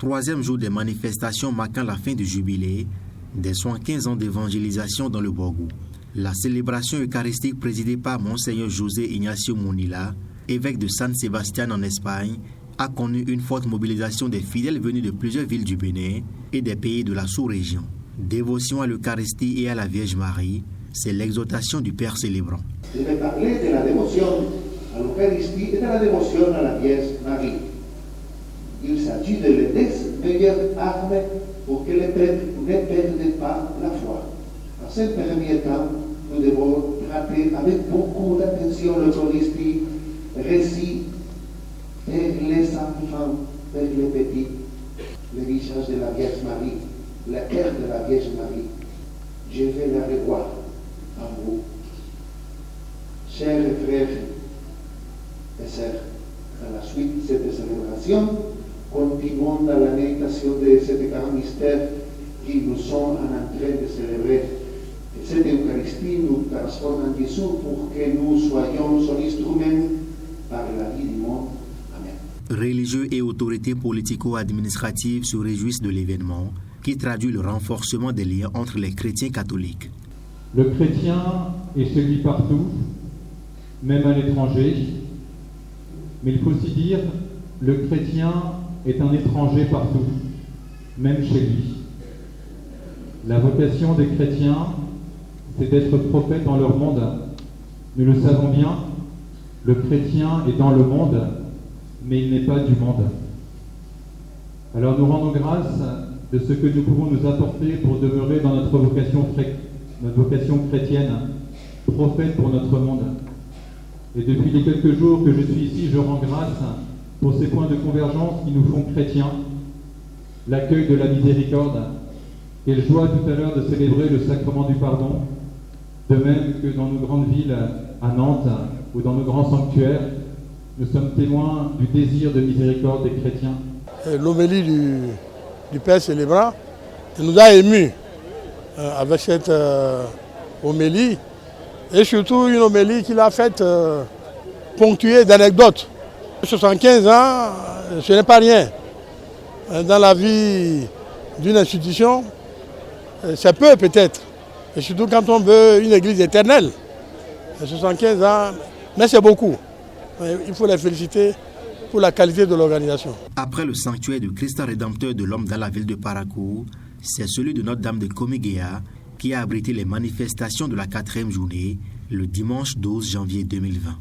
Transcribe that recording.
Troisième jour des manifestations marquant la fin du jubilé des 115 ans d'évangélisation dans le Borgou. La célébration eucharistique présidée par Monseigneur José Ignacio Munilla, évêque de San Sebastián en Espagne, a connu une forte mobilisation des fidèles venus de plusieurs villes du Bénin et des pays de la sous-région. Dévotion à l'Eucharistie et à la Vierge Marie, c'est l'exhortation du Père célébrant. Je vais parler de la dévotion à l'Eucharistie et de la dévotion à la Vierge Marie. Il s'agit de l'une des meilleures armes pour que les peuples ne perdent pas la foi. En ce premier temps, nous devons traiter avec beaucoup d'attention l'Eucharistie, récit vers les enfants, vers les petits, le visage de la Vierge Marie, le cœur de la Vierge Marie. Je vais la revoir en vous. Chers frères et sœurs, à la suite de cette célébration, continuons dans la méditation de ces grands mystères qui nous sont en train de célébrer. Et cette Eucharistie nous transforme en Jésus pour que nous soyons son instrument par la vie du monde. Amen. Religieux et autorités politico-administratives se réjouissent de l'événement qui traduit le renforcement des liens entre les chrétiens catholiques. Le chrétien est celui partout, même à l'étranger, mais il faut aussi dire le chrétien est un étranger partout, même chez lui. La vocation des chrétiens, c'est d'être prophètes dans leur monde. Nous le savons bien, le chrétien est dans le monde, mais il n'est pas du monde. Alors nous rendons grâce de ce que nous pouvons nous apporter pour demeurer dans notre vocation chrétienne, prophète pour notre monde. Et depuis les quelques jours que je suis ici, je rends grâce pour ces points de convergence qui nous font chrétiens, l'accueil de la miséricorde. Quelle joie tout à l'heure de célébrer le sacrement du pardon, de même que dans nos grandes villes, à Nantes ou dans nos grands sanctuaires, nous sommes témoins du désir de miséricorde des chrétiens. L'homélie du Père célébrant nous a émus avec cette homélie, et surtout une homélie qu'il a faite ponctuée d'anecdotes. 75 ans, ce n'est pas rien. Dans la vie d'une institution, c'est peu peut-être. Et surtout quand on veut une église éternelle. 75 ans, mais c'est beaucoup. Il faut les féliciter pour la qualité de l'organisation. Après le sanctuaire du Christ Rédempteur de l'Homme dans la ville de Parakou, c'est celui de Notre-Dame de Komiguéa qui a abrité les manifestations de la 4e journée le dimanche 12 janvier 2020.